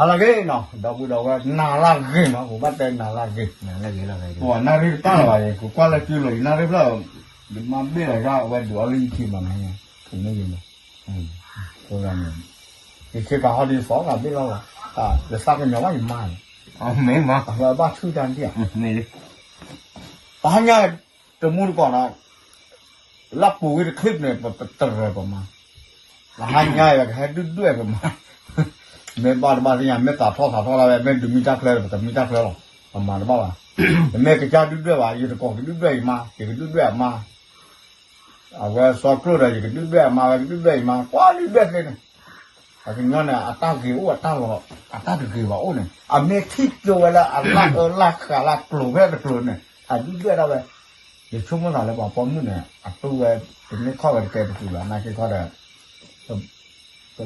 Halage no, dagu nala ge ma, ko batte nala ge la ge. Ko nari ta la ye, ko kwala ki lo nari la, ma be la ga wa do ali ki ma na ye. Ko ne ye. Ko la ne. Ki ka ha di so ga be la. Le sa ke nyawa yi ma. Me ma. Ba chu dan dia. Me le. Ba nya de mu ko na. La pu ge clip ne pa tar ba ma. La ha nya ya ga du ba ma. Me ba ya me ta tho la me du mi ta kle ba mi ta kle lo ma ba ba me ke ja du ba yi ko du ma ke du ma a wa so klo da yi du ma du ma kwa du ke ne a ke no na ata ke o ata lo ata ke ba o ne a me ki jo la a la ka la klo be klo ne a du da ba ye chu mo la le ba po mu ne a tu we ne kho ga ke tu la na ke kho da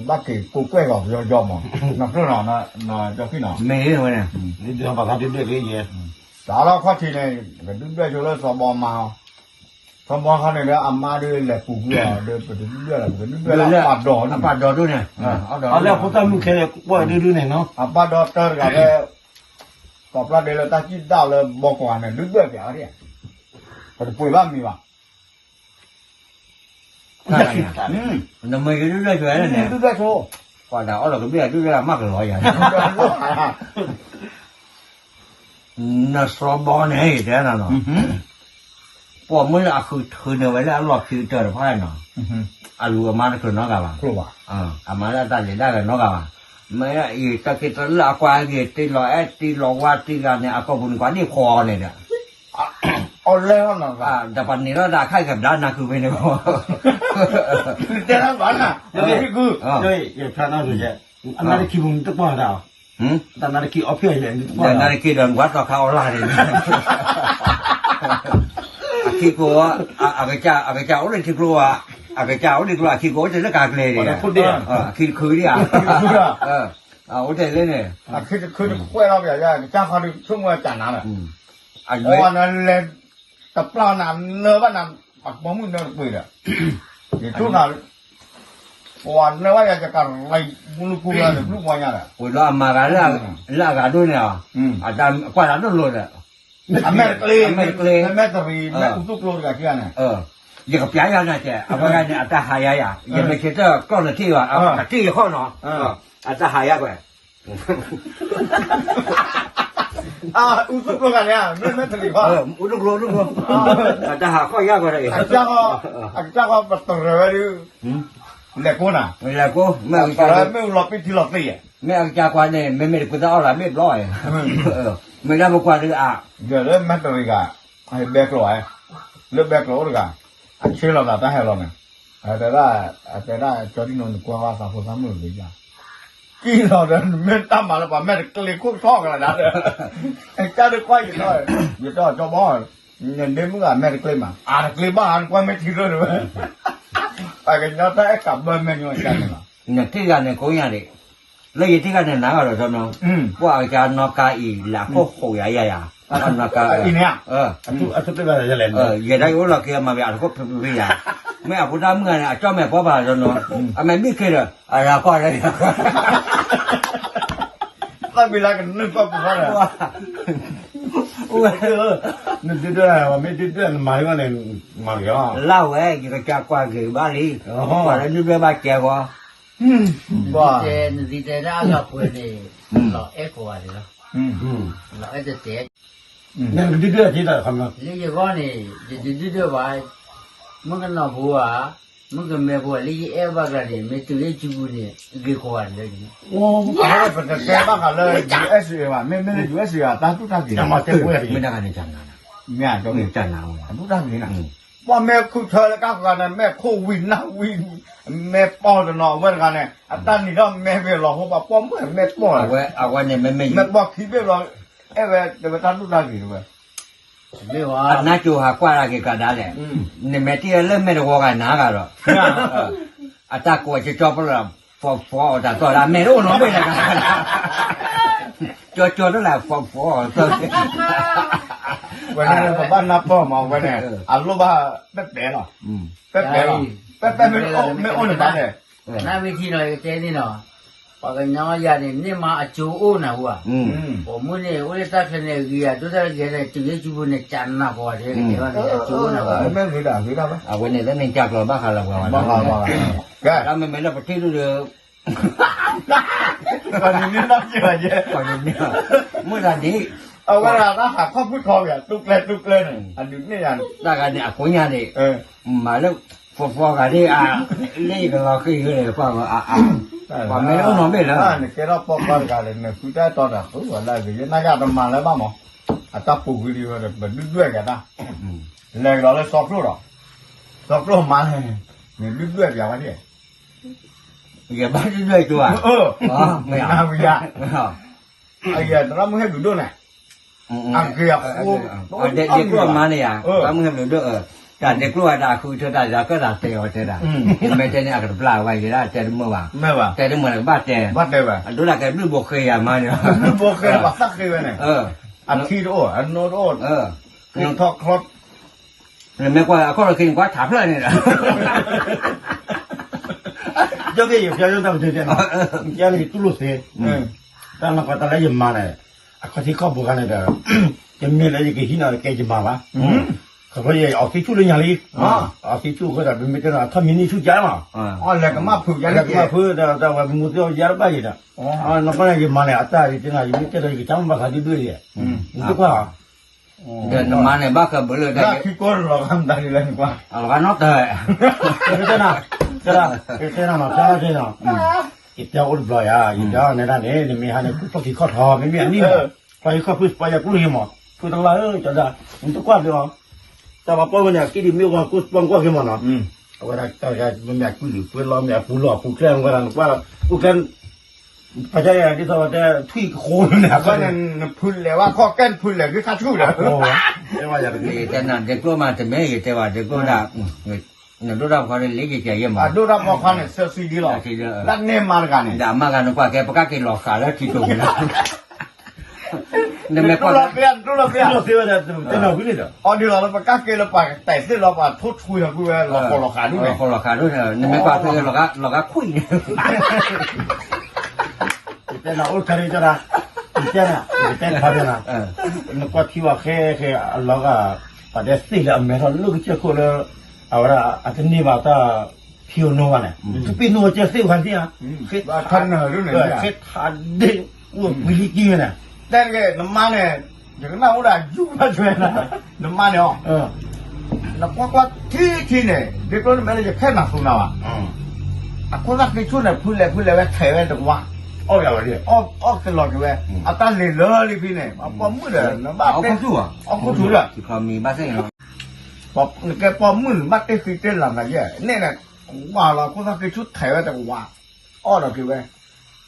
bác kỳ cô quay vào do mà nó cứ nó cho khi nào mê thôi nè đi đưa vào cái cái gì đó là khoa thì này cái đứng đây cho nó sò bò màu sò bò cái này nó ăn ma đưa là củ đưa đưa là cái đưa là bát đỏ thôi nè ở đây có tâm cái này quay đưa này nó bát đỏ tơ cái cọp ra đây là ta chỉ đào là bò quả này đứng đây cái đấy còn bùi ba mì vào nó mấy cái đứa chơi này đứa số còn đó là cái biết đứa là mắc rồi vậy nó so bò này thế nào nó bỏ mới là khử nữa vậy là lọt khử trời phải nó alu mà nó khử nó cả mà mà là ta chỉ là nó cả mà mấy là gì ta cái tấn là qua gì tí lò qua tí là này có buồn quá đi kho này nè leo nó dapat ni lah dah kai ke dana ku bini ko. Jangan mana, jadi ku. Jadi, ya karena tu je. Anak kita pun tak pernah tahu. Dan anak kita apa je? Dan anak kita dan buat kau olah ni. Kita agak jauh ni kita keluar kita jadi kagak ni. Kita dia. Udah le ni. Kita kuat lah biasa. Jangan kau semua jangan lah. Orang le tập lao làm nơ bắt làm bạc bóng mình nơ bự rồi thì chút nào còn nơ bắt ra cả lại bulu cua là lúc ngoài nhà rồi ủa lo mà cái là cái đôi này à ta qua đó luôn rồi America vì mẹ cũng tốt luôn cả kia này giờ gặp trái ra này chứ à cái này ta hại à giờ mình chỉ cho con là chi à chi khó nó ta hại à vậy usuk lo kan ya, me terlibat. Uduk lo. Ada hak kau ya kau dah. Aja kau berterus itu. Lekona. Lekon. Me ulopi di lopi ya. Me aja kau ni, me kita orang me loy. Me dah bukan dia ah. Jadi me terlibat. Hai back lo ai. Le back lo juga. Asyik lo dah tahu lo ni. Ada jadi non kuah sama sama le ya. Khi nào đó mình tâm mà là bà mẹ lấy cuốc thóc là đã được cha được quay gì thôi vậy cho bó nhìn đến mức là mẹ được lên mà được lên ba ăn quay mấy thứ rồi rồi phải cái nhớ tới cả bên mình rồi cha này mà nhật thế cái này có nhà đấy lấy gì thế cái này nào rồi cho nó qua cái nó cái là có khổ ya nó cái Itu tu dah jalan. Vậy đây cũng là kia mà mẹ có bây giờ mẹ cũng đâm người này cho mẹ có bà cho nó mẹ biết kia rồi là coi đây là vì là cái nước có cái này Ni tu dah, kami tu dah mai kan ni maria. lâu ấy cái cha qua cái ba đi qua là đưa ba chè qua Di ra là quên đi lọ ép qua đi đó lọ ép tết Yang tu dah tidak kami. lý do con này di đưa bài mất cái nào bùa mất cái mẹ bùa lý ép vào cái này mẹ tự lấy chú này cái quan đấy phải cái bác là lời US mà mình US à ta tút ra gì Yang mati pun mới đang ăn chăn nào mẹ cho mình chăn nào tút ra gì nàoว่าแม่คุยเธอแล้วก็กันนะแม่โควินนะวินแม่ป้อนนอเมื่อกันเนี่ยตอนนี้ก็แม่ไปรอเขาบอกป้อนเมื่อแม่ป้อน เอาไว้เนี่ยไม่ แม่บอกคิดไปรอเอ้เว้ยเดี๋ยวตอนนู้นได้กี่ด้วย ไม่ว่า น่าจูหากว่าอะไรกันได้เลยเนี่ยแม่ที่เริ่มไม่ได้ว่ากันนะกันหรอตากลัวจะจบแล้วฟอแต่ตัวละแม่รู้น้องไม่ได้กันจอนั่นแหละฟอ วันนี้ผมบ้านนับพ่อมาวันนี้อัลลูบ้าเป๊ะเป๊ะหรอเป๊ะเป๊ะหรอเป๊ะไม่โอนบ้านเลย หน้าเวทีหน่อยเจ๊นี่เนาะ把个娘家的你妈就欧那话，我们呢，我的大学呢，都在给的这个就不能占那话，这个地方呢就那话。没回答吧。啊，我那在那家搞巴哈了，我巴，他们没那不听着。把你那去去，把你没啥的。เอาเวลาถ้าหากข้อพูดคอแบบตุกเลยอันนี้เนี่ยอย่าง 那个呢，过年的，买了放个的啊，那个老可以给放个把没有弄没了。อ่าเนี่ยแกเราปอกกันกันเลยเนี่ยคุยได้ตอนน่ะโอ้ว่าอะไรเนี่ยน่าจะประมาณแล้วบ้างมั้งอ่ะตาปูวิดีโอเนี่ยแบบด้วยกันนะแล้วเราเลยสอบรู้หรอสอบรู้มาเลยเนี่ยด้วยอย่างว่าเนี่ย 也把这对做啊，没有，ไม่ยากไอ้เหี้ยเราไม่ให้ดูด้วยเนี่ยอังเกียโอ้เด็กกลัวมาเนี่ยเราไม่ให้ดูด้วยแต่เด็กกลัวด่าคุยเธอด่าก็ด่าเตะเธอด่าไม่ใช่เนี่ยก็ปลาไว้ก็ได้แต่เมื่อวานแต่เมื่อบ้าแต่ดูแลกันไม่บอกเคยมาเนี่ยไม่บอกเคยว่าสักเคยเนี่ยอันที่โอ้อันโน้ตโอ้ยังทอกคลอดไม่กว่าก็เราคิดว่าถามเพื่อนเนี่ย这个有标准他们推荐的，家里嘟噜水，但那个大家也买了，啊，可是靠不干那个，就买了一个新的给去买吧，可不也熬水煮了养里啊，熬水煮或者没得那，他明年出家嘛，哦，那个嘛铺家，那个嘛铺的，在外面木头家了半夜的，啊，那本来就买了，大的这个因为这个一个长把它就对的，你这块啊。dan mana bakal boleh dah kikor lo kan dari lain gua kalau not itu nah saya nak kita udah belaya kita nera ni ni hanya kupak kikot ha ni ni pai kau pun pai aku ni mah tu tang lah jadi untuk kuat dia tapi apa punya kiri mi gua kus bang gua gimana orang kita banyak kuli pun lo banyak pulau pulau orang kuat bukan percaya di sana ada tui khol ni apa ni pul lewa kau kan pul lagi kacau dah oh memang jadi ni jangan dekor macam ni kita wah dekor dah nak duduk kau ni lagi kaya mah duduk apa kau ni sesuai lo dan ni marga ni dah makan apa kaya pakai kilo kalah tidur lahนี่ตัวเราเปลี่ยนเราเสียแต่เราไม่ได้หรออ๋อเดี๋ยวเราไปกักเกลือไปแต่เส้นเราไปทุบคุยกับกูเราพอเราขาดด้วยพอเราขาดด้วยนี่ไม่กว่าคือเราก็คุยแต่เราอุตส่าห์จะนะแต่ทำนะนึกว่าที่ว่าแค่เราก็ประเดี๋ยวสิแล้วไม่รู้ลูกเจ้าคนละเอาละอาจจะนี่ว่าถ้าพิวโน่เนี่ยทุกปีโน่จะสิวันที่อ่ะแค่ทันเหรอรุ่นไหนแค่ทันเด็กว่าวิธีกินเนี่ยแต่ก็น้ำมันเนี่ยอย่างนั้นเราได้ยุ่งมาช่วยนะน้ำมันเนี่ยแล้วก็ที่เนี่ยเด็กคนนี้ไม่ได้จะแค่หนักสุดนะคนละกี่ชุดเนี่ยพูดเลยว่าเทไว้ตรงว่าอ๋ออย่างนี้อ๋อตลอดเลยอาตาเลยเลยพี่เนี่ยปอมมือเลยนะบ้าเป็นชั่วเขาถูกละที่เขามีบ้าเส้นเนาะปอมแกปอมมือบ้าเต้คือเต้นหลังอะไรเนี่ยเนี่ยว่าเราคนละกี่ชุดเทไว้ตรงว่าอ๋อเราคือว่า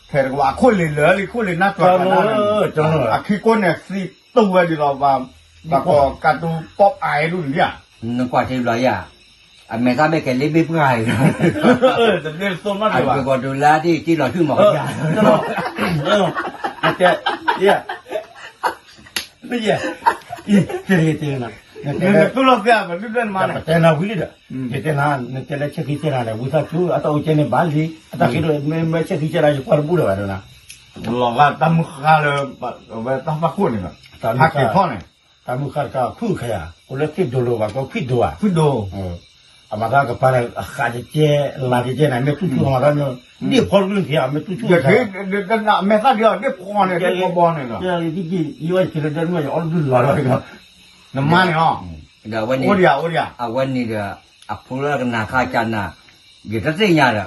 เทตรงว่าคนเลยคนเลยน่าตัวกันนะคือคนเนี่ยสิตัวดีเราว่าแล้วก็การดูป๊อปไอรุ่นเนี่ยนึกว่าที่ร้อยอ่ะไม่ทราบไม่แก่เล็บไม่เพื่ออะไรจะเรียนโซนมากเลยว่ะไปกดดูแลที่เราชื่อหมอกยาแต่เนี่ยไม่ใช่เจ๊นะเนี่ยตัวเราเสียมันเรื่องมาเนี่ยแต่เราวิลิดอ่ะแต่น่ะแต่ละเช็คที่น่ะวุฒิชูอัตโอเจเนบาลีอัตคิดว่าไม่เช็คที่อะไรก็รู้แล้วนะเราก็ตามมุขเลยแบบตามพักคนเนี่ยพักกี่ข้อเนี่ยตามมุขก็คู่ขยะคนละคิดดูโลว่าก็คิดดูอ่ะอามาได้ก็ไปข้าจะเจลาจะเจนะไม่ตู้ชูมาได้เนี่ยนี่พอรู้ที่อ่ะไม่ตู้ชูเดี๋ยวน่ะไม่ทราบเดี๋ยวนี่พอเนี่ยนี่พอเนี่ยเดี๋ยวที่ยี่ว่าจะเดินมาจะอัลดุลลาเลยครับน้ำมันเนาะเดี๋ยววันนี้โอ้ยวันนี้เดี๋ยวพูดเรื่องนาคาจันน่ะเดี๋ยวจะเสียงอะไร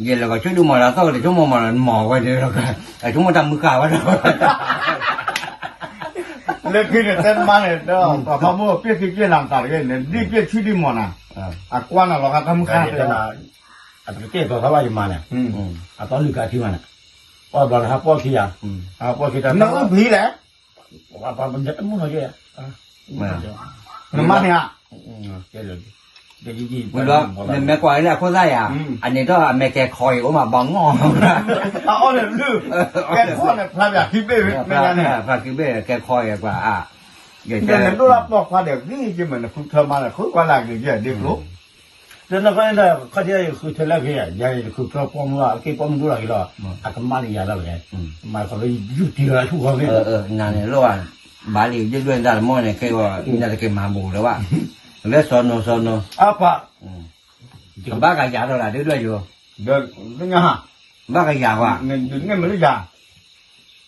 เดี๋ยวเราก็ช่วยดูมาแล้วก็เดี๋ยวช่วยมาหมอไว้เดี๋ยวเราก็ไอ้ช่วยมาทำมือข่าวไว้แล้วเล็กขึ้นเนี่ยเต้นมาเนี่ยเดี๋ยวพอมั่วเปี้ยขี้เกียจหลังตาเลยเนี่ยดีเปี้ยช่วยดีหมดนะกวนเราก็ทำข้าวเลยนะอันนี้เจ๊ตัวเขาว่าอย่างมาเนี่ยตอนลูกที่มันอ่ะพ่อบอลฮะพ่อขี้อ่ะพ่อขี้แต่นั่งผีแหละว่าพ่อมันจะตั้งมือเยอะน้ำมันเนี่ยเจ๊เลยเดี๋ยวยี่ไม่รู้เนี่ยแม่กวาดเนี่ยเขาได้อ่ะอันนี้ก็แม่แกคอยออกมาบังงอเอาเนี่ยลืมแกคอยเนี่ยพระแบบคิดเบ้ไม่งั้นเนี่ยพระคิดเบ้แกคอยกว่าอย่างนั้นดูรับบอกว่าเดี๋ยวนี่จะเหมือนคุณเธอมาเนี่ยคุณกว่าหลังอย่างเงี้ยเด็กลูก真的反正看见后头那个呀，也后头帮忙啊，给帮忙多了个了，啊，个妈的也那个，妈可能有地了，出好个。นั่นเนี่ยระหว่างบาลีจะด้วยด้านมอเนี่ยคือว่าน่าจะเก็บมาบูแล้วว่าแล้วสอน 啊爸， กับบ้ากะยาแล้วล่ะด้วยอยู่ เดินนี่ไงฮะ บ้ากะยาว่า เงินเงินมันเลยจ้า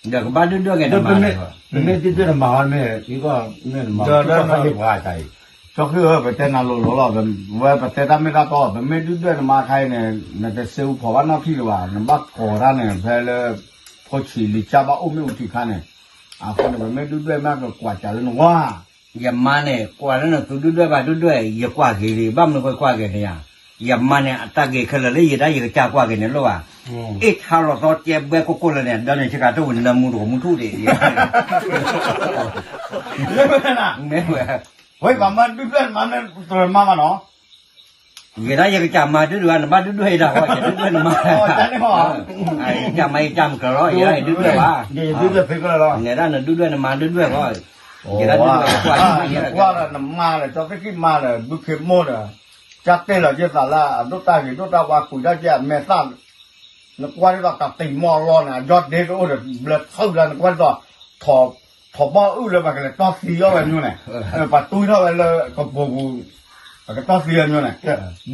เดี๋ยวกับบ้าด้วยกัน 这 มา 本 เลย 来本来就这麻烦没，一个那麻烦，这还得花在。 ก็คือประเทศนั้นเราแบบว่าประเทศนั้นไม่ได้ต่อแบบไม่ด้วยมาไทยเนี่ยนั่นจะเซลล์เพราะว่านอกที่ว่านั่นบักโคราเนี่ยเพื่อพอฉีลิจ้าบ้าอุ้มไม่อุ้มที่ข้าเนี่ยคนแบบไม่ด้วยมากกว่าจะเรื่องว่า อย่ามาเนี่ยกว่าแล้วตัวด้วยบ้าด้วยอย่ากว่ากี่ลีบ้ามันก็กว่ากี่เนี่ยอย่ามาเนี่ยตาเกขเลยอย่าได้อย่าจ้ากว่ากี่เนี่ยรู้ป่ะเอ๊ะถ้าเราต่อเจ็บเบ้ก็คนละเนี่ยเดี๋ยวเนี่ยชิคาตัวน้ำมูดของมูทูดิ ไม่เป็นนะ ไม่เว้ย เฮ้ยว่ามันด้วยมันเนี่ยตัวมาเนาะ อย่าได้อย่าจ้ามาด้วยนะบ้าด้วยได้ว่าอย่าด้วยนะมาไอ้จ้าไม่จ้ามก็ร้อยอย่าได้ด้วยว่า 你对这赔个了。 เนี่ยด้านนั้นด้วยนะมาด้วยก็อย่าได้ด้วยกว่าอย่าได้ ว่าน้ำมาเลยจะไปกินมาเลยดูเข็มหมดอ่ะจับเตะเราเจ้าสาระดูตาหิดูตาว่าคุยได้เจ้าแม่ตั้งนักวันนี้เราตัดติ่งมอร้อนอ่ะยอดเด็กโอ้เดี๋ยวเบลดเข้าแล้วนักวันก็ถอดบ้าเลยมากันเลยต้องซีเอาไว้นู่นน่ะปัดตุ้ยเท่าไปเลยก็ปูก็ต้องซีนู่นน่ะ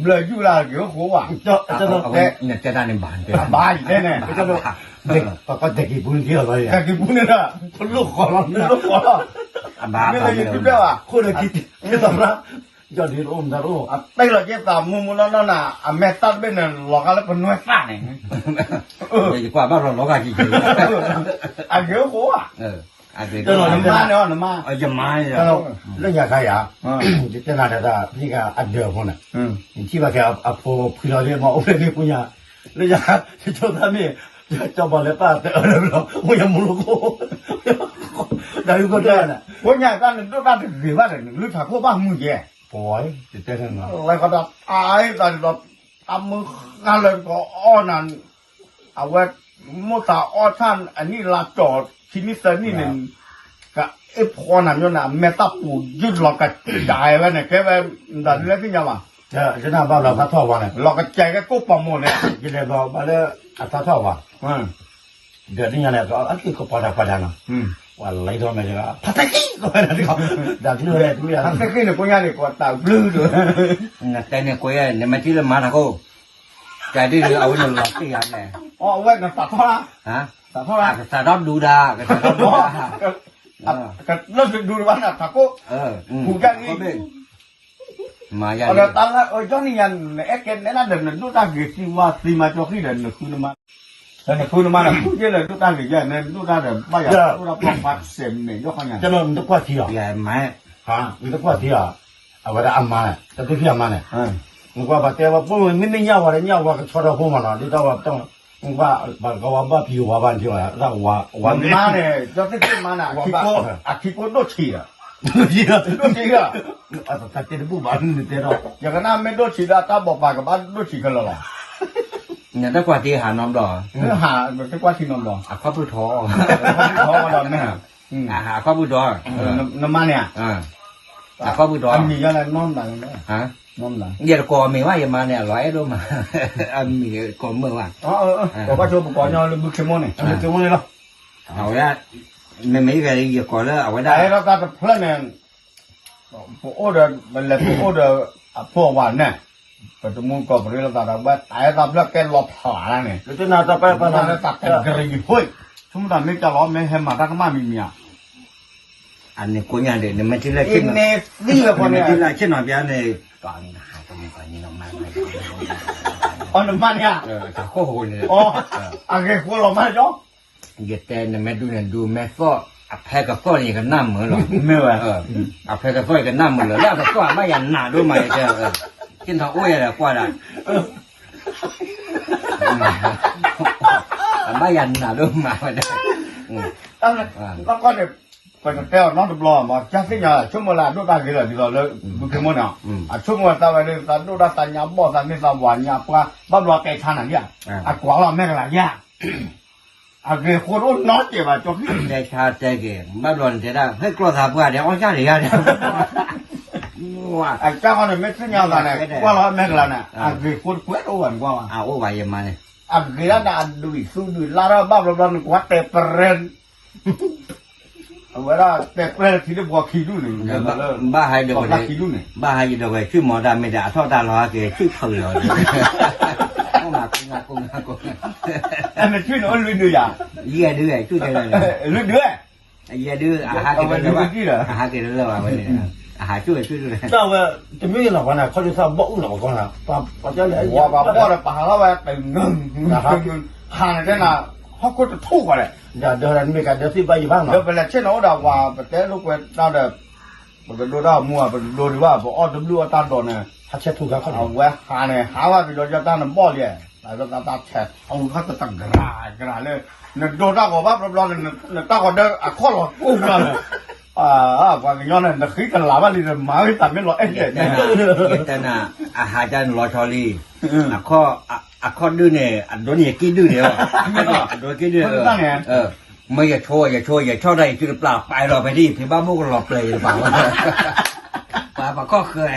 เบลดอยู่ละเกี่ยวหัวว่ะ 这都 เนี่ยจะได้ในบ้านเป็น บ้าอยู่แน่ 这都，对，把这个不能掉了 ๆ 呀 แต่。กี่ปุ่นเนี่ยนะ 路好了， ลูกขอแล้ว บ้า ไม่ บ้า เคยคิดด้วยว่ะ 或者你怎么了？叫你我们的路。 เตะเราเจ้าสามมุมนั่นน่ะแม่ตั้งเป็นหลอกอะไรเป็นน้อยซ่าเนี่ย จะกว่าบ้านเราล้อกันจริง 啊，热火啊！ อ่ะเดี๋ยว 这老能妈呢，能妈。 จะมาเนี่ย 然后人家看呀，就在那的那个阿德风呢，你去吧，给阿婆陪到的嘛，我那个姑娘，人家叫他们叫把来把得了不了，我也没路过，哪有个这样的？我讲咱们都咱这热吧的，你看可把木姐， boy，就这样嘛。来个到哎，咱这俺们俺那个二男，啊我没啥二产，อันนี้ลาจอดที่นี่เสนี่นึงก็ไอ้พอนั่นอยู่น่ะแม่ตาปูยึดหลอกกระจายไว้เนี่ยแค่ว่าดันแล้วที่ยังว่า 这那把老他套完了， หลอกกระจายก็กู้ปอมหมดเนี่ย 现在把那阿他套完，这人家来说，啊，这个把他呢，我来到那个，啪嗒叽，我那个，那就来怎么样？ ทั้งที่เนี่ยกูยังเนี่ยกูตาบลื้อเลย แต่เนี่ยกูเนี่ยมาที่ละมาทางกูใจดีหรือเอาเนี่ยหลอกที่ยันเนี่ย อ๋อเว้ยกันตัดเท่าไร ฮะ ตัดเท่าไร สาดดูดาสาดดูดา ก็เริ่มดูวันน่ะถ้ากูกูยังนี่ มาอย่าง เอาตอนละจอนี่ยันเอ็กเกนนั่นเดินดูตาเกสิว่าซีมาจอกี้เดินคุณมาแต่คุณมาเนี่ยคุณเจอเลยดูตาเกยันเนี่ยดูตาเดินไม่อยากดูตาปองพัดเสียมเนี่ยยกขยัน 这个你都挂题啊？ ใหญ่ไหม 啊，你都挂题啊？啊，我的阿妈呢？这都是阿妈呢。我把这我不明明鸟我的鸟我戳到后面了，你知道我等我把皮我把去了，让我 มาเนี่ยจอที่มาน่ะคิโกโดชีอ่ะ 一个 โดชีอ่ะ 啊，他这都不完，你知道？ อย่างนั้นไม่โดชีละตาบอกปากกับบ้านโดชีกันแล้วล่ะ เนี่ยถ้ากว่าที่หาน้ำดอก เนื้อหาแบบที่กว่าที่นอนดอก ข้าวผู้ท้อ ท้องมาดอนเนี่ย หาข้าวผู้ท้อ น้ำมันเนี่ย ข้าวผู้ท้อ อันนี้ยังไงนอนหลังเนี่ย ฮะ นอนหลัง เดี๋ยวก่อมีว่าอย่ามาเนี่ยร้อยด้วยมาอันมีก่อเมื่อว่า อ๋อบอกว่าโชว์ก่อนยอนบุกเชมอนเนี่ย 怎么的了？ เอาละไม่ไงอย่าก่อแล้วเอาไว้ได้ แต่เราตัดเพลินเนี่ยพวกโอ้เดอมันเลยพวกโอ้เดอพวกวันเนี่ยปัจจุบันก็บริเราตัดแบบแต่ตัดแล้วแกหลบผ่าแล้วเนี่ย 这那他把 ตัดแล้วตัดกันกระยิบเฮ้ยสมมติไม่จะล้อไม่ให้มาตั้งมามีเมีย อันนี้กูยังเด็กเนี่ยมันที่แรก อิ ขึ้น นเนสนี่เลยคนเนี่ย ที่แรกขึ้นหน่อยพี่อันเนี่ยก่อนหาตรงนี้ก่อนนี่น้องมา อ๋อน้ำมันเนี่ย จากโคโหเนี่ย อ๋ออะไรคนเราไม่จ้อง เดี๋ยวแต่เนี่ยแม่ดูเนี่ยดูแม่ก็อับแพ้กับก็นี่กันน้ำเหมือนหรอ ไม่ไหว อับแพ้กับก็กันน้ำเหมือนหรอแล้วก็ไม่ยันหนาด้วยไหมเจ้ากินทางอ้วยอะไรกว่าละไม่ยันหนาด้วยมาไม่ได้ แล้วก็เนี่ยไปกับแก้วน้องตบล้อมาจักสิญาช่วงเวลาดูตาเกลือดีเราเลยบุกเขมอนอ่ะช่วงเวลาตาไปเลยตาดูตาสัญญาบ่อสัญญาสวรรค์เนี่ยปลาบ้านเราแก่ชาหนังเนี่ยอ่ะกว่าเราแม่กันหลายอย่างอ่ะเกลือคนอ้นน้อยเจ็บอ่ะจบ ใจชาใจเก่งบ้านร้อนจะได้ให้กลัวถาเพื่อเดี๋ยวอ้อนชาหรือยัง ว่า ไอ้เจ้าคนนี้ไม่ใช่ยาวกันเนี่ยว่าเราแม่กันเนี่ยอ่ะคือคนเกลียดอ้วนกว่า เอาโอ้วายมาเนี่ย อ่ะเกลียดน่ะดูอีกสู้ดูลาราบ้าเรากว่าแต่เปรนเวลาแต่เปรนที่เรียกว่าขี้ดูหนึ่ง บ้าให้เดี๋ยว บ้าขี้ดูหนึ่ง บ้าให้เดี๋ยวชื่อหมอดาไม่ได้ทอดตาล้อเกชื่อเผยเลยกูงา ไอ้มันชื่อน้องลุยดื้อยา เยี่ยดื้อชื่ออะไร ลุยดื้อ เยี่ยดื้ออาหารกินแล้วอาหารกินแล้วว่าวันนี้อาหารช่วยเลย 那我这没有老板呢，เขาจะทำบ่อุ่นหรอกก่อนนะป้าเจ้าเลย ว่าบ้าบ้าเลยป่าเราไปตึงหนึ่งห่างได้น่ะเขาก็จะทุกข์อะไร เดี๋ยวนั้นมีการเดี๋ยวที่ไปอยู่บ้างเนาะ เดี๋ยวไปแล้วเช่นเอาดาวว่าแต่ลูกเวทนั่นเด้อมันดูดาวมัวมันดูดีว่าพออดดูตาโดนเนี่ย ถ้าเช็ดถูกเขา เอาไว้หาเนี่ยหาว่าไปโดนจะตั้งน้ำบ่อเลยแล้วก็ตาแฉะเอาเขาจะตั้งกระไรเลยเนี่ยโดนดาวว่าปั๊บเราเนี่ยตั้งก็เด้ออ่ะข้อหลอดอุ้มเราเลยว่าอย่างนั้นเนี่ยขี้กันหลาบ้านนี่หมาไม่ตัดไม่หลอดเอ๊ะเนี่ย แต่น่ะอาหารจานรอชอรี่ข้อดื้อเนี่ยโดนอย่ากินดื้อเดียวโดนกินดื้อไม่อย่าโชว์อย่าชอบอะไรจุดเปล่าไปรอไปดิพี่บ้ามุกหลอกเลยหรือเปล่าป่าก็เคย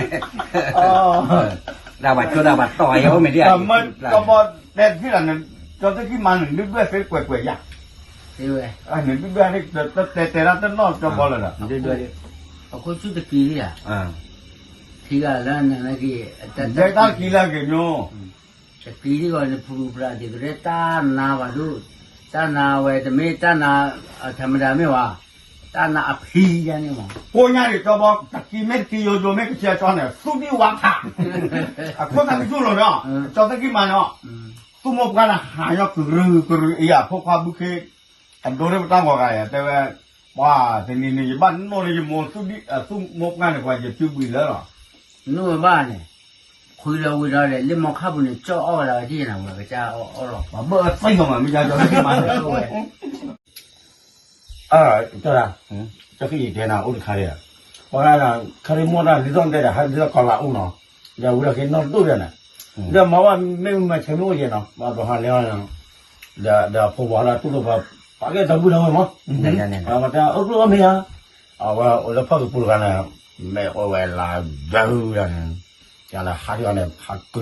ดาบัดดาบัดต่อยเขาไม่ได้ แต่มันก็บอกแต่ที่นั่นจนที่มันนึกด้วยเฟซกวยๆอย่าง 对不对？ อันนี้นึกด้วยนี่แต่ละต้นนอกจะบอกเลยนะ ด้วย 我过去的给的，提个那个， ใจตากีฬาเกี่ยว 这给的个是普普拉的，这大拿吧都，大拿外头没大拿他们家没哇，大拿皮呀你嘛， ကိုညာတွေတော့บอกตะกี้မဲ့တီယိုဂျိုမဲ့ကချာချောင်းနဲ့စုပြီးဝါခါအခုတည်းကလို့နော်ကျော်တกี้မှနော်သူမကနာဟာရောက်ကရအရာဖောက်ခါบุခေအဒိုရမတောင်းကောရတဲ့ว่าทีนี้บ้านโน่นนี่มสุดิสุมกงานกว่าจะจุบပြီးแล้ว 弄个吧呢，回来回来嘞，你莫看不呢，照二了地呢，我个家二了， ဘာဘယ်ဆိုင်ကမှမကြတော့ဒီမှာ เจ้าล่ะจะขี้เดี๋ยวนะอุ่นขายอ่ะเพราะว่าคาริมัวน่ะลิซ่อนได้ให้ลิซ่อนก่อนละอุ่นเนาะเดี๋ยวเราเห็นนอนตู้เนี่ยนะเดี๋ยวมาว่าไม่มาเชื่อมั่วเย็นเนาะมาบอกหาเลี้ยงเนาะเดี๋ยวพอบอกแล้วตู้แบบปากแกตะบุญเอามั้งมาแต่เอาลูกไม่ยาเอาว่าเราพักกับปู่กันนะไม่เอาไว้ลาเจ้าอย่างนั้นอย่างละหาที่ว่าเนี่ยหากลื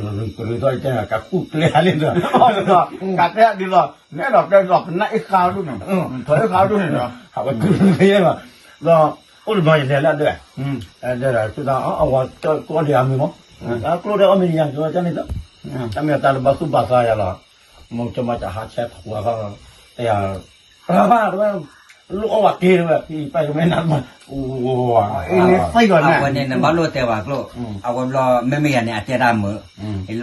อตัวเจ้ากับคู่เลี้ยงเลยเนาะ อ๋อเหรอกัดแท้ดีเหรอเนี่ยดอกได้ดอกน่ะไอ้ขาวดูนี่ถอยขาวดูนี่เนาะ หาว่าคือไม่ใช่ป่ะแล้วอุลมาอย่างนี้แล้วด้วยเดี๋ยวสุดท้ายเอาว่าตัวเดียวมีมั้งตัวเดียวมีอย่างตัวจะนี่ตัวแต่เมื่อตอนบัสุบัสายละมึงจะมาจะหาเช็ดหัวเขาแต่บ้าด้วยลูกเอาวัดเกลือพี่ไปไม่นานมันโอ้โห ไอ้นี่ไส้ก่อน เอา นะ วันนี้นะบ้านโลแต่ว่าก็เอาวันรอไม่อยากเนี่ยอาจจะได้มือ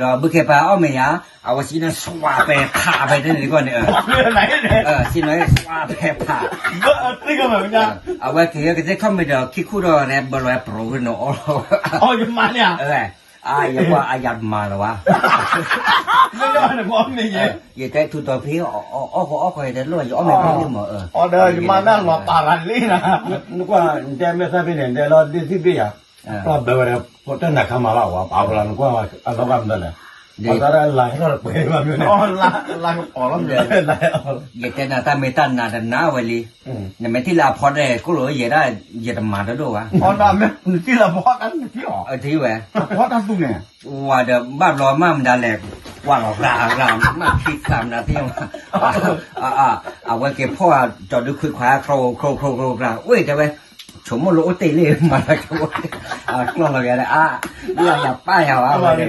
รอบุกเข้าไปเอาไม่ยาเอาวันที่นั้นสวาไปขาไปที่นี่ก่อนเนี่ย ไหนเนี่ย ที่ไหนสวาไปขา ไส้ก่อนแบบนี้ เอาไว้คือก็จะเข้าไปเดี๋ยวคิดคู่เราเนี่ยบริเวณโปรกันเนาะ อ๋อยังมาเนี่ย อย่าว่าอายัดมาหรอวะ ไม่ได้เนี่ยผมไม่เงี้ย อย่าใจทุตัวพี่อ้อคอยแต่รวยอยู่อ้อไม่พี่หมออ๋อเดี๋ยวมานั่งรอปารันลี่นะ นึกว่าเดี๋ยวไม่ทราบเนี่ยเดี๋ยวเราดิสิบีอ่ะก็แบบว่าพอตั้งแต่เข้ามาแล้วว่าเอาละนึกว่าอะไรก็ไม่ได้พอตอนนั้นไล่ก็เปิดมาอยู่เนี่ย อ๋อลาอ๋อแล้วเดี๋ยว ไล่เอา อย่าแต่หน้าตาไม่ตันหน้าแต่หน้าไว้เลยเนี่ยไม่ที่ลาพอได้ก็เลยอย่าได้อย่าทำมาแล้วด้วยวะ อ๋อน่ะแม่ที่เราบอกกันที่อ๋อ ที่แหว เพราะตั้งตู้เนี่ย ว่าเดี๋ยวบ้านรอมามันได้แหลกว่าหลอกรามมาคิดคำนะที่เอาไว้เก็บพ่อจอดดูคุยคว้าโครเว้ยจะไปชมโลเตเลยมาแล้วก็กล้องเราอย่างไรเรื่องอย่าป้ายเอาอะไร เดี๋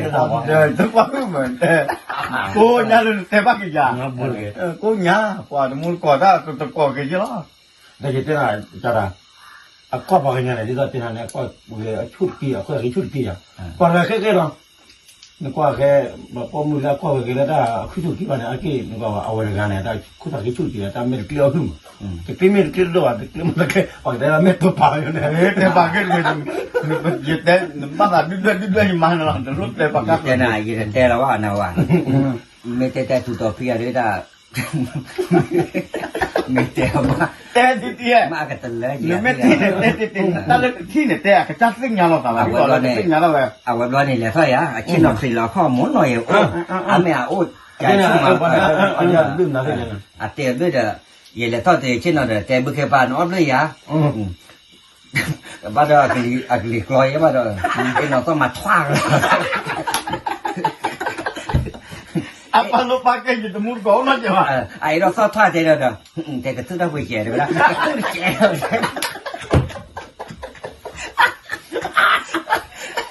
ยวทุกวันเหมือนกูเนี่ยเทปกิจากูเนี่ยกว่ามูลก่อได้ตัวก่อกี่จีละ แต่ที่นั่นจะได้ก็พอกันเนี่ยที่ที่นั่นเนี่ยก็ชุดกี่อ่ะก็ชุดกี่อ่ะก็แค่หรอนึกว่าแค่แบบพอมือแล้วก็แค่ได้ชุดกี่วันเนี่ยกี่นึกว่าเอาไว้กันเนี่ยได้คุยชุดกี่แต่ไม่ได้เกี่ยวหึ่มจะคลิปไม่เกี่ยวด้วยคลิปมันแค่อ๋อแต่เราไม่ตัวปากอยู่เนี่ย เทปกิจเนี่ยยึดได้บ้านดิ้นมันอะไรแต่รถเทปกิจ แต่นายแต่เราว่านาว่าไม่แต่ทุตัวพี่อะไรได้ไม่แต่ว่า แต่ที่เตี้ย มากันเลย ไม่ที่แต่ที่เนี่ยแต่ก็จัดสิ่งอย่างเราตลอดก็สิ่งอย่างเราแบบ เอาวันวันนี้แหละเท่าไหร่ชิ้นหน่อยสิเราข้อมูลหน่อยไม่เอาใจชุ่มมาลืมนะเลย เตี้ยด้วยเด้ออย่าเลยเท่าเตี้ยชิ้นหน่อยแต่บุคคลบ้านอ้อมเลยยะ bắt đầu cái lì còi bắt đầu cái nó có mặt thoang rồi Apa lu pakai gitu murko nak je mah. ai nó sao thoa thế rồi thế cái thứ đó bị chè rồi đó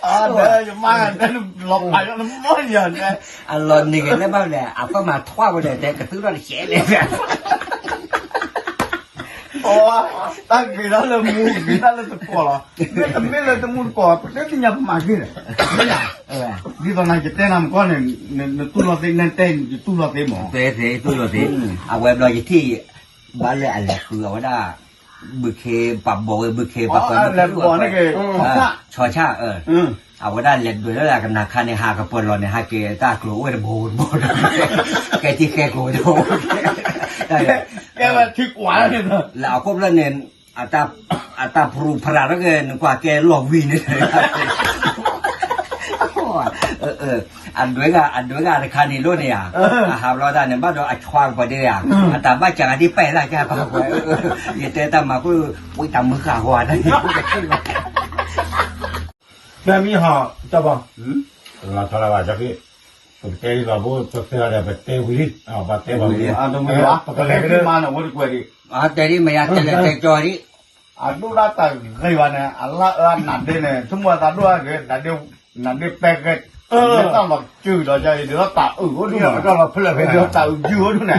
Ada je mah kan lop ayo mau je. anh lần này cái bao nè có mặt thoa vào đây thế cái thứ đó là chè đấy Oh, tak kira le mu, kira le sekolah. Tapi le temu ko, tapi nyap magi. Di sana kita nam ko ne tu lo te ten, tu lo te mo. thế tôi rồi thế web đó thì bán lại anh là cửa đó bự khê bắp bồi bự khê bắp Le ko ne ke. cho chaเอาได้เล่นด้วยแล้วกันนะคันในหากระปนรอในหาเกตากลัวโบนแกที่แกกลัวโดได้ แกว่าคิดกว่าเนี่ย แล้วครบแล้วเนี่ยอัตราพรูพราแล้วเกินกว่าแกหลอกวีนี่อันด้วยกันในคันนี้รุ่นเนี่ยหาเราได้เนี่ยบ้านเราอัดควางไปได้อ่ะแต่บ้านจากที่ไปแล้วแกก็อย่าเตะตามมาก็อุ้ยตามมือขาหัวได้ 那米哈，知道吧？那他来吧，这个，不带的不不带的不带回去啊，把带回去。啊，都没有啊，不来这嘛呢，我就过去。啊，这里没有，这里在家里。啊，都那他可以话呢，啊那男的呢，什么他都那个男的白个，那到了酒了家里头打我都嘛，到了喷了喷了打酒我都呢。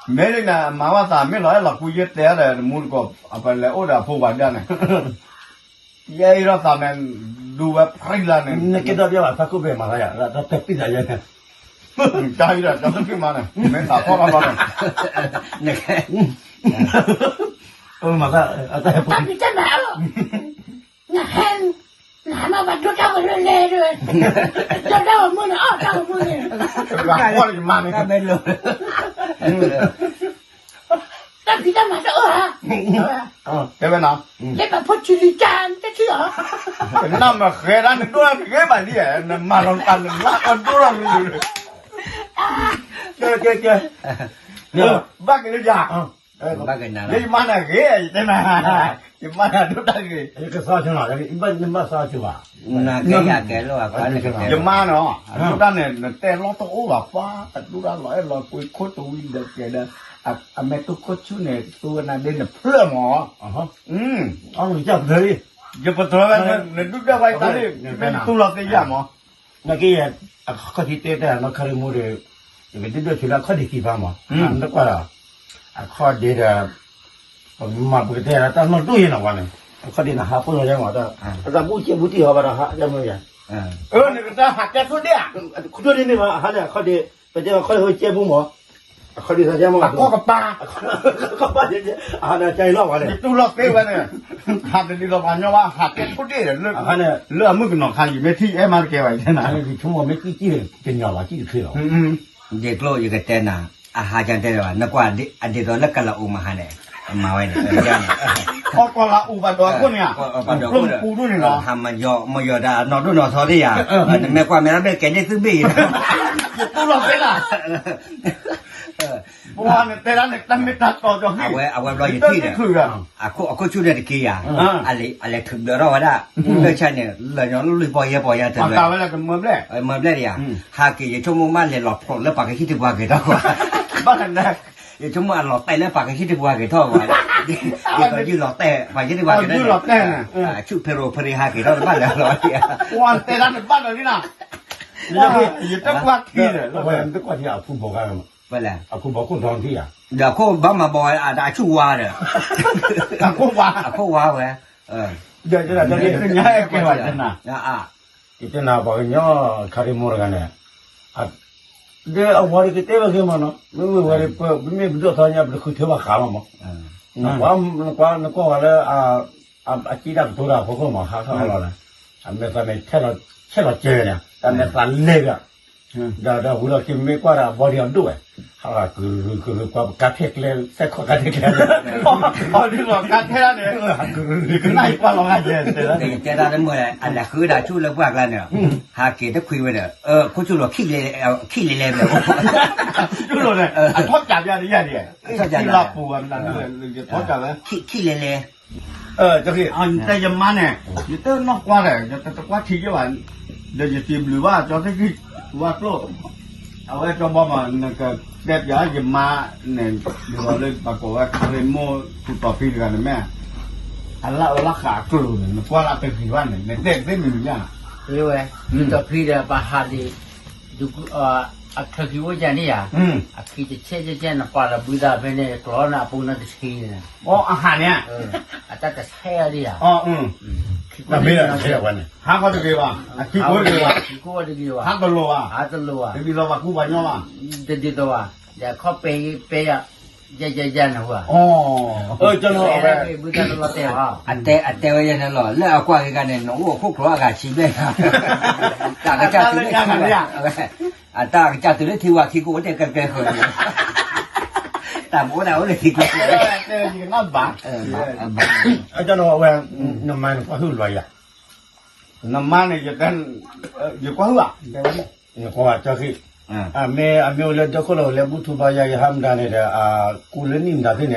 没人呢，妈妈咋没来了？估计带了木个啊，不来我这破完家呢。也有咱们路外拍了呢。那给他别了，他够别嘛他呀，他比咱家呢。加油了，咱们干嘛呢？没打错了吧？那个，嘛他不。Tapi tak nak. Nahan. Nah, nak buat dosa boleh le. Dosa mana? Ah, tahu mana. 我的妈呢？ 那没路。 Tapi tak masuk ah. 这边呢？ Lepas pun curi can, tak cia. 那么黑的，你多少黑吧你？那马上干了，那多少人？这，把给你讲。那个哪你妈那黑，真的，你妈那都那个。这个啥情况？这个一般你妈啥去吧？那个呀，给了啊，反正个。你妈呢？都那呢，带老多欧巴巴，都那来来回扣都一的给的。啊，没都扣出呢，都那边的破嘛。你这不对。就不错了，那都在外头的，那都老在家嘛。那个也，考题对的，那考的么的，这个这出来考的地方嘛，那过了，考的嘛不对了，但那录音了完了，考的那还不能讲嘛的，咱不接不地好吧，那还怎么样？那个咱还接出的，考的那嘛还得考的，不对，考的会接不嘛？考的啥节目？考个八，考八的那这老完了。都老对完了，他的那个玩意话还接出的，那没跟那看有没提哎嘛给完现在。从我们记得真了吧，记得去了。这个一个点呐，还讲这个那关的，这个那个了我们还呢，嘛玩的，这样的。过了500多คนเนี่ยปูด้วยเนาะ ทำมันย่อไม่ย่อได้นอนดูนอนทอได้ยังแม่กว่าแม่รับได้แกได้ซื้อบี ตู้หลอกไปล่ะเพราะว่าเนี่ยแต่ละเนี่ยตั้งไม่ตัดต่อจะให้ เอาไว้รออยู่ที่เนี่ยakuชุดเนี่ยกี่อย่างอะไรถึงเดือดร้อนได้เรื่องฉันเนี่ยเลยย้อนลุยปอยเถอะ ตาไว้แล้วก็เมื่อแรก เมื่อแรกอย่างหากี่ชั่วโมงมันเลยหลอกพลแล้วปากคิดถึงว่ากี่ท่อ บ้านนั้น ชั่วโมงหลอกแต่แล้วปากคิดถึงว่ากี่ท่อวะก็ยืนหลอกแต่ปากคิดถึงว่ากี่ท่อ ยืนหลอกแต่น่ะ ชุดเพโรเพรีหากี่ท่อบ้านแล้วร้อย วันแต่ละเนี่ยบ้านเรานี่นะแล้วก็อยู่ตั้งกว่าที่เลย แล้วก็ตั้งกว่าที่คุณบอกกันมั้ง ไปแล้ว คุณบอกคุณทองที่อ่ะ เดี๋ยวเขาบ้ามาบอยได้ชูวาเนี่ย เขาว่า เขาว่าเว้ยเดี๋ยวจะเรียกง่ายแค่ว่าจะน่ะ อีเตน่าบอกเนาะคาริมอร์กันเนี่ยเดี๋ยวเอาวันที่เตะไปกันมั้งเนาะไม่วันที่ไม่บุตรทอนเนี่ยบุตรคุยเทวะขามั้งนักว่าแล้วจีดับตัวเราพวกเขามาหาเขาเราเลยอันนี้ตอนนี้แค่เราเจอเนี่ยตอนนี้ตอนเล็กอ่ะ ဒါဟိုတော့ခင်မေကွာတာဘော်ဒီအောင်တို့ဟာကွာကတ်ထက်လေစက်ခေါ်ကတ်ထက်လေ ဟောဒီတော့ကတ်ထဲရတယ်ဒီနိုင်ပါလောကကျဲတယ် แต่ตาได้เมื่อไหร่อันนั้นคือดาชูแล้วพวกกันเนี่ยหาเกตคุยไว้เนี่ยกูชูแล้วขี้เลยแบบ သူ့လိုနဲ့အထောက်ကြပြရတယ်ရတယ်ဒီလောက်ပူကนั่นเลยထောက်ကြပဲ ขี้เลย 这个啊在这嘛呢你都弄瓜了这瓜提就完这就tìm lửa吧cho cái qua lôเอาไว้choบ่มา那个แบบยาจะมาเนี่ยเดี๋ยวเลยปรากฏว่าคาเรโมตุต่อพี่กันแม่อันละราคากลุ่มกว่าละเป็นกี่วันเนี่ยเด็กได้มีอย่าง ဒီဝဲဒီတော့ဖိတဲ့ပါဟာဒီဒုအခက်ကြီးဝကြနေရအခီချက်နဲ့ပါလာဘူးသားပဲနဲ့ကရောနာပုံနဲ့တချီနေ อ๋ออาหารเนี่ย အတတ်ဆဲရရ อ๋อဒါမေးတာချက်ရဝင်နေ ဟာကောတကေပါအခိကိုကေပါ ဒီကိုတကြီးဝါ ဟာကလောပါ အားတလို့ဝါ ဒီလိုပါကူပါညောပါ ဒီတော့ဝါဒါခေါ်ပေးရကြနော်ဝါ อ๋อကျွန်တော်ပဲ ဘူးသားတော့တဲ့ဟာ อันแต่ว่าอย่างนั้นหรอแล้วเอากว่ากันเนี่ยน้องพวกครัวก็ชิเบ้ตากระจาตัวนี้อันตากระจาตัวนี้ที่ว่าที่กูจะกันเคยแต่โมดเอาเลยที่กู ဒီငါဘာ ကျွန်တော်အဝဲနမန်ကွာဟူလွာရ น้ำมันเนี่ยจะกันอยู่กว่าหัว ကွာကြောက်ခိအမျိုးလည်းတခုလို့လည်းဘုသူပါရရဟမ်ဒါနေတဲ့ကူလင်းနေတာတဲ့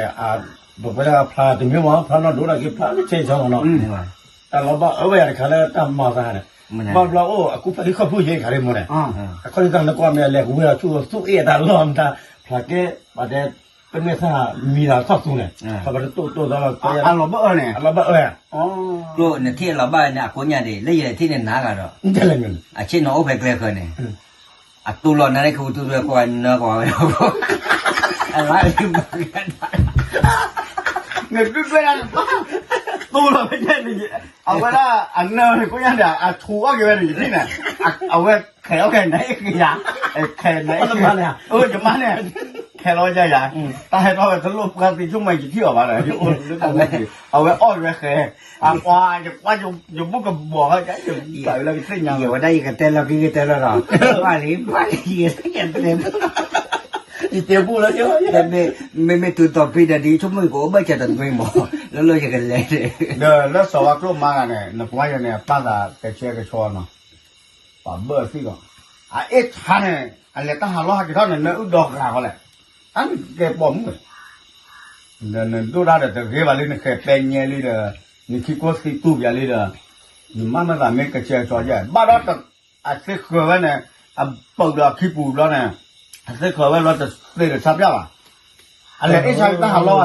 ဘဘရာဖလာတမျိုးမှာဖလာတော့ဒိုလာကဖလာချေချောင်းတော့အဲ့တော့ဘာအဝဲရခါလဲတမ်းမှာသားတယ်ဘာဘလာအိုအခုဖလိခဖူရေးခါရဲမနဲ့အခုကတော့ကွာမဲလဲကူရသူသူအေးတာလို့မ်းတာဖလာကဲပါတယ်เป็นไม่ทราบมีหลายข้อสูงเลยถ้าเป็นตัวเรา อันเราบ่เนี่ย เราแบบอ๋อ กูเนี่ยที่เราบ้านเนี่ยกูเนี่ยดิเลยอย่างที่เนี่ยหนากันหรอ นี่จะอะไรเงี้ย อ่ะชิ้นน้องไปเกลือกันเนี่ยอ่ะตัวเราเนี่ยคือตัวเราก่อนเนื้อก่อนอะไรที่มันกัน เงินด้วยกันตัวเราไม่ใช่ดิเอาไว้ละอันเนอร์กูยังเดี๋ยวถูกเอาอยู่ในที่เนี่ยเอาไว้แขวแขนไหนกี่อย่างแขนไหนจะมาเนี่ยจะมาเนี่ยแค่ร้อยใจอย่างตายเพราะว่าสรุปการตีช่วงไม่กี่ที่ออกมาเลยเอาไว้อ้อนไว้แค่ควายจะควายจะบุกกับบ่อเขาจะใส่แล้วก็เส้นยาว เดี๋ยวได้กันแต่เราคือแต่เราหรอว่านี้ว่านี้กันเต็ม อีเตียบูแล้วเยอะ แต่ไม่ตัวต่อปีเดียวชั่วโมงกูไม่จะตัดไม่หมดแล้วเลยจะกันเลย เดี๋ยวแล้วสวัสดิ์มาเนี่ยนักว่าเนี่ยป้าตาแกเชื่อแกชอบเนาะป้าเบอร์สิก่อนเอ๊ะท่านเนี่ยอะไรตั้งหัวล้อกี่ท่านเนี่ยอุดดอกราเขาแหละอันแกปอมเลยเนี่ยดูได้แต่เกี่ยวกับเรื่องแค่เป็นเงี้ยเลยเด้อนี่คิดว่าสิตู้ยาเลยเด้อนี่มันทำให้แกเชื่อชอบใหญ่บ้านเราแต่อาจจะเคยว่าเนี่ยปกดอกขี้ปูแล้วเนี่ยอาจจะเคยว่าเราจะเลี้ยงสับยาอ่ะอะไรไอ้ชายตั้งหัวล้อ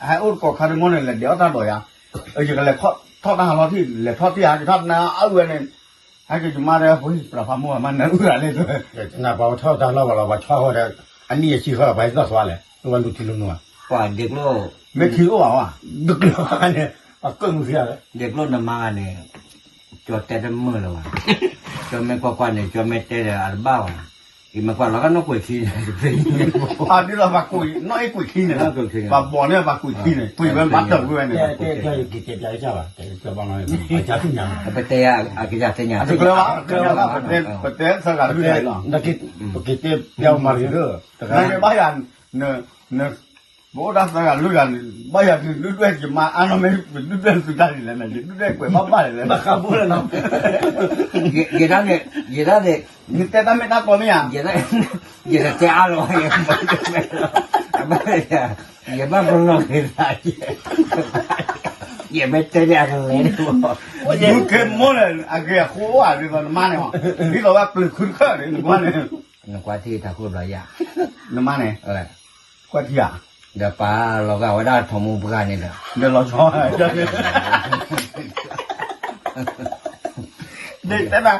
ให้อุดกอดคาร์โมนเนี่ยเดี๋ยวตั้งบ่อยอ่ะอย่างไรทอดตั้งหัวล้อที่เลยทอดที่หาที่ทอดนะเอาไว้เนี่ยให้แกจุมาเลยเฮ้ยประพามัวมันนั่นอุดอะไรตัว น่าเบาเท่าตาเราว่าชอบเขาแต่อันนี้ชีเขาไปต่อสวาเลยวันดูทีลุนัว กว่าเด็กโลก ไม่คิดว่าอ่ะ ดึกเลยเนี่ยก็มือเสียเลย เด็กโลกน้ำมันเนี่ยจอดแต่ดมือแล้วว่ะจอดไม่กว่าเนี่ยจอดไม่แต่อัลบ้าว่ะอีมันกว่าเราก็ต้องคุยขี้เนี่ย อันนี้เรามาคุยน้อยคุยขี้เนี่ยมาบอกเนี่ยมาคุยขี้เนี่ยคุยเป็นบัตรเตอร์ด้วยเนี่ย แต่กิจใจใช่ป่ะแต่บางอะไรจะทิ้งยัง ไปเตะอากิจการเนี่ย อันนี้ก็ว่าประเทศสกัดด้วยเนาะ นักกิจเดียวมาเรื่อยแต่ นั่นบ้านเนี่ยโบราณสกัดด้วยกันบ้านคือด้วยจะมาอันนั้นไม่ด้วยสุดท้ายเลยนะด้วยกว่าบ้านเลย มาขับเลยเนาะ เยอะเนี่ย นี่แต่ทำไม่ได้ตัวนี้อ่ะ เยอะเจ้าเลยอย่ามาพูดเลยนะอย่าไม่เตะอะไรเลยนะ ดูเข้มมเลยอ่ะแกโค้อ่ะนี่ก็มาเนี่ยนี่เราว่าปลุกขึ้นข้าเลยนี่ว่าเนี่ย นึกว่าที่ถ้าพูดอะไรอย่าง นี่มาเนี่ยกว่าที่อ่ะ เดี๋ยวป้าเราก็ว่าได้ทอมูปการนี่แหละ เดี๋ยวเราชอบเด็กแต่ละ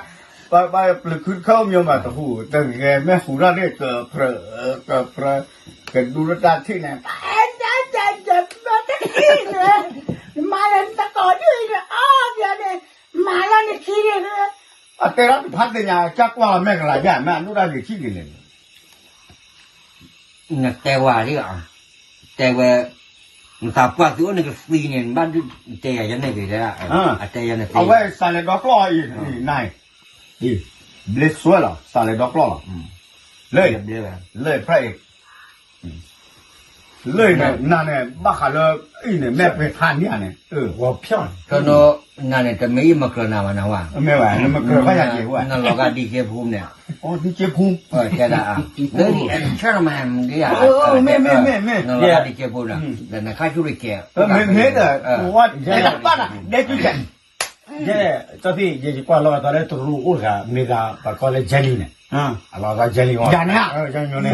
ไปปลุกขึ้นข้ามีมาตะหูแต่แกแม่หูเราเนี่ยเกิดเพลเกิดดูรสที่เนี่ย มาตะกี้เลยมาแล้วตะกอดด้วยเนี่ยอ้าวเดี๋ยวเนี่ยมาแล้วเนี่ยขี้เลย อ่ะแต่ละพัดเนี่ยจักว่าแม่กระไรแม่ดูได้ที่นี่เลย เนี่ยแต่ว่าที่อ่ะแต่ว่ามันตับว่าตัวนึงก็ฟีเนี่ยบ้านที่แต่ยังไม่ได้ละแต่ยังไม่ เอาไว้ใส่ในดอกกล้อยอีกนาย เบลสวยหรอสาเลยดอกล้อหรอเลยเลยพระเอกเลยเนี่ยนั่นเนี่ยบ้าขาเลยไอ้เนี่ยแม่ไปทานเนี่ยเนี่ย我骗你，可能那呢，这没么可能嘛，那哇。没完，那么可快下结婚。那老家地铁铺呢？哦，你结婚？现在啊，那你吃了吗？你呀？没。那老家地铁铺呢？那看出来结。没的，我那个办了，那就结。这这边也是过老早来走路，我看没个把搞来监理呢，老早监理我。监理啊？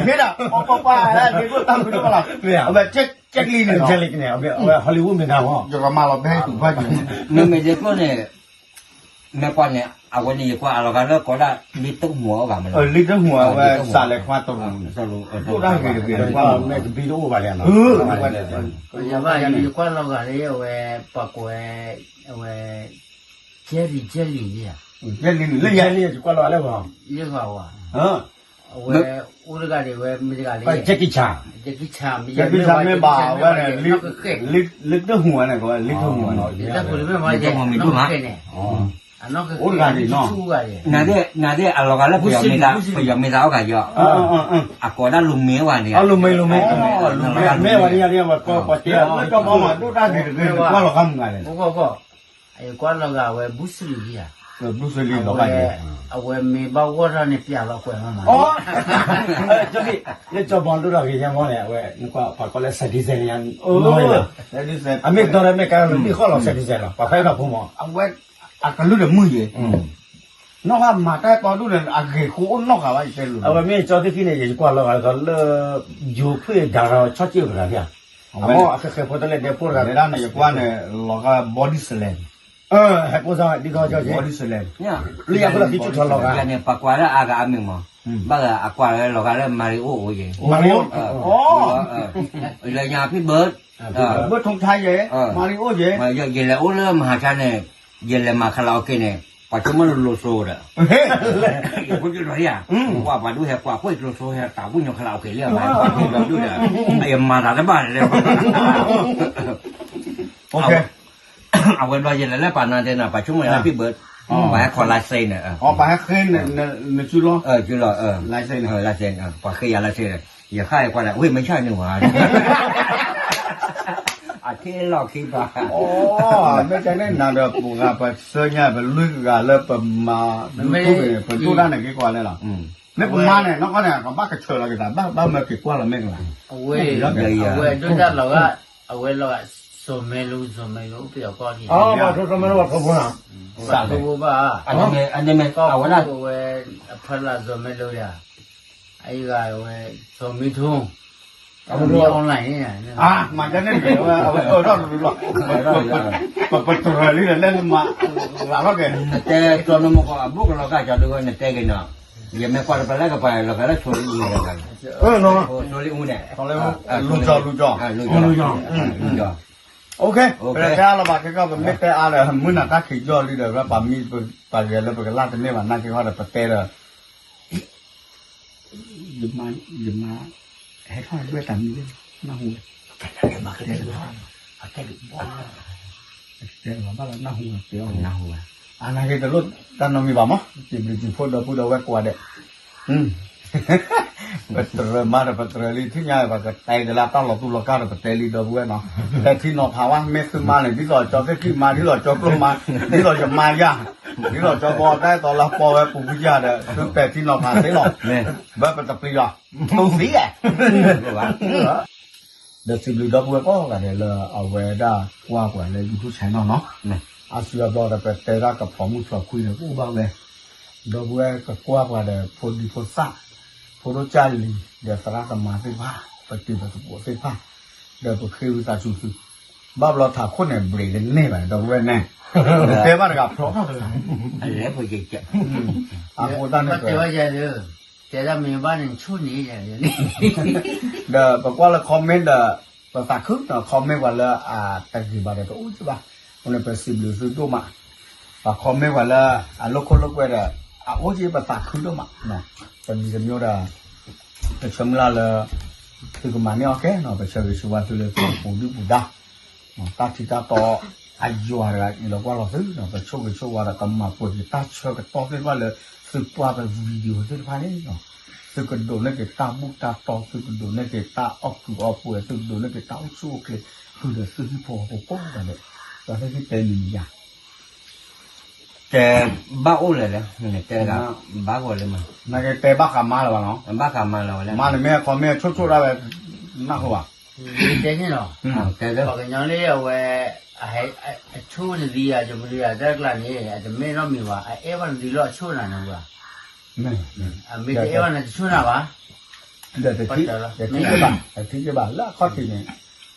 没的，我爸那结果当初就了，对呀，不这里呢，监理呢，我好莱坞没看过，这个马老太多块钱。没这个呢，没关呢，啊，我呢过老家那过来你等我干嘛？你等我我啥来看到了？走路，都让给那个比如我吧，两个。要不然你管老个的为包括为接力的，这里你监理就过老来吧，一个哇，为我这个的为没这个的，这个强，这个强，这个上面把我呢，你的火呢，个你的火呢，这不里面嘛，这没做嘛，哦。我干的喏，那的啊，老家那不要没到个要，啊，过那路没完的，路没，没完的呀，我这，那叫妈妈都打的，我老干干的，不，哎，管那个为不是理呀，不是理老干的，为没把我让你别了管了嘛，哦，这里你做帮助了给人我呢，喂，你把过来实体生人弄了，啊，没到了没干了，没好了实体生了，把牌子铺嘛，啊，个路的没耶，那个马代包路的啊，给火那个一些路，我们做的去呢也是过了，了有会打到超级了的，我还不得来点破了，那那有关的那个 body slam，还不上你搞叫谁 body slam，你也不能去做了个，呢八卦了阿个阿明嘛，八个阿卦了老家了马里奥耶，马里奥，人家พี่เบิร์ด เมื่อทงไทยเย่มาริโอเย่ เยเลยโอ้เลยมหาชาเนี่ยเยเลยมาคาราโอเกะเนี่ยปัจจุบันโลโซเด้อคุณจะรู้ยังว่ามาดูเหตุว่าคุยโลโซเหตุตาบุญยคาราโอเกะเรื่องอะไรเราดูเด้อไอ้มาได้บ้านเลยโอเคเอาไว้รอเยเลยแล้วป่านนั้นเนี่ยปัจจุบันแล้วพี่เบิร์ดไปขอลายเซ็นเนี่ยไปให้ขึ้นเนี่ยจุลจุลลายเซ็นลายเซ็นปะเคยลายเซ็นอย่าค่ายกว่าน่ะเฮ้ยไม่ใช่นี่หว่าอาที่หลอกคิดว่าอ๋อไม่ใช่แน่นอนเด้อปู่ก็ไปเสื้อเนี่ยไปลุยก็แล้วไปมาไปตู้ด้านไหนกี่กว่าเลยล่ะไม่ปู่มาเนี่ยน้องก็เนี่ยก็บ้ากระเชิญเรากี่ตาบ้ามากี่กว่าเราไม่กันล่ะเว้ยด้วยด้านเราก็เอาไว้เราสมัยรู้เปลี่ยวก็ที่อ๋อมาทุกสมัยว่าเขาพูดนะสาธุบ่อันนี้ไม่ก็เอาละเว้ยพระสมัยรู้อ่ะไอ้ก็เว้ยสมัยทุ่งเอาดูออนไลน์เนี่ยมันจะเนี่ยเดี๋ยวเอาไปรอดหรอกปัดตัวนี่เล่นมาแล้วแกแต่ตัวน้องก็บุกเราก็จะดูเนี่ยแต่กันเนาะยังไม่กวาดไปแล้วก็ไปเราก็ได้ชวนอีกแล้วกันเนาะชวนอีกเนี่ยเขาเรียกว่าลุจอโอเคแต่แค่เราบอกแค่ก็ไม่แต่อะไรมื้อนั้นก็ขี้ยอดเลยเด้อว่าปามีปาเรียนแล้วไปลาดเนี่ยว่านั่นคือเขาได้ประเทศเลยยืมมาให้เขาด้วยตามนี้น่าหูแต่มาแค่ดูแค่ดูบ้าแต่ว่าบ้าน่าหูเดี๋ยวน่าหูอันนั้นคือแต่รถด้านน้องมีบ้ามั้ยจิบพูดเอาไว้กว่าเด็กbetul mana betul li tu nya ba ka tai de la ta lo tu lo ka de betul li do bu noแต่ที่นอภาวะไม่คือมาเลยที่เราจอคือมาที่เราจอปลมาที่เราจะมาย่าที่เราจอบอได้ตอนเราปอไว้ปู่พิจารณ์คือแต่ที่นอพาได้หรอกแบบเป็นตะปรีอ่ะตูสีอ่ะเดี๋ยวสิบลีดbuก็กันเลยเอาไว้ได้กว่าเลยยูทูบ channel เนาะอาเซียบอได้ไปแต่ละกับผมชอบคุยเลยอู้บ้างเลยดอ bu ก็กว่าเลยพอดีพอซะพอรู้ใจเลยเดี๋ยวสระสมาธิผ้าปฏิบัติปวดผ้าเดี๋ยวตัวคือตาชูคือบ้าเราถาคนเนี่ยเบรกเนี่ยแบบดอกเว้นแน่เต็มมากครับเพราะอะไรพอจะเจ็บอาโคตันเนี่ยเดี๋ยวจะเด้อแต่ถ้ามีบ้านหนึ่งชุดนี้อย่างนี้เดี๋ยวบอกว่าเราคอมเมนต์เดี๋ยวภาษาคึกเนาะคอมเมนต์ว่าเราแต่กี่บาทเดี๋ยวอู้ใช่ป่ะคนเนี่ยเป็นสิบหรือซื้อตัวมาคอมเมนต์ว่าเราลูกคนลูกเว้ยเดี๋ยวโอ้ยภาษาคึกตัวมาเนาะเป็นจะมีอะไรแต่ชมลาเลยคือมันเนี่ยโอเคเนาะไปเชื่อวิชวะตัวเลยปู่ดูปู่ดาตาทิตาต่อ ai dọa là nó qua lo thứ nó phải show qua là cầm mà quần cái ta cho cái to lên qua là sự qua cái video thế phải đấy nó sự cái đồ này cái ta bút ta to sự cái đồ này cái ta ốc cứ ốc bùi sự đồ này cái ta ốc xua cáiคือเดือดซื้อพอพอกันเลยตอนที่เป็นอย่าง แต่บ้าโอ้เลยนะเนี่ยแต่ละบ้าก็เลยมัน นั่นก็แต่บ้าขามาแล้วเนาะ บ้ากามาแล้วแล้ว มาเนี่ยแม่ขอแม่ชุดๆอะไรนักหัว ဒီတင်းနေတော့ แต่แล้ว ဘာကညောင်းလေးရဝဲအချိုးနေရကြမလို့ရတက်လာနေအဲ့ဒါမင်းတော့မိပါအဲ့ဘာဒီတော့အချိုးလာနေဘူး แม่ အမေအဲ့ဘာနဲ့ချိုးလာပါ เดี๋ยวที่จะบ้าแล้วข้อที่เนี่ย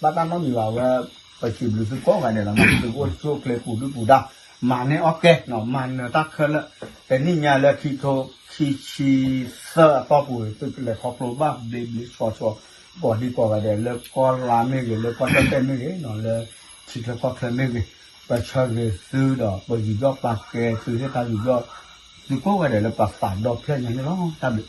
บ้านน้องมีว่าว่าไปชิมหรือซื้อก้อนกันเนี่ยเราซื้อก้อนโชคเลยปูดูปูดามาเนี่ยโอเคเนาะมันตักขึ้นแล้วแต่นี่เนี่ยแล้วคีโตคีเซอร์ป้อปูตึกเลยครอบครัวบ้านเบบี้ชัวก่อนดีกว่ากันเดี๋ยวเลิกก้อนราไม่เลยเลิกก้อนเต้นไม่เลยเนาะเลยคิดแล้วก็เคยไม่เลยไปเช่าเลยซื้อดอกไปอยู่ยอดปากแกซื้อให้ตาอยู่ยอดซื้อก้อนกันเดี๋ยวเราปากฝาดดอกเพี้ยนอย่างนี้เนาะตาบิ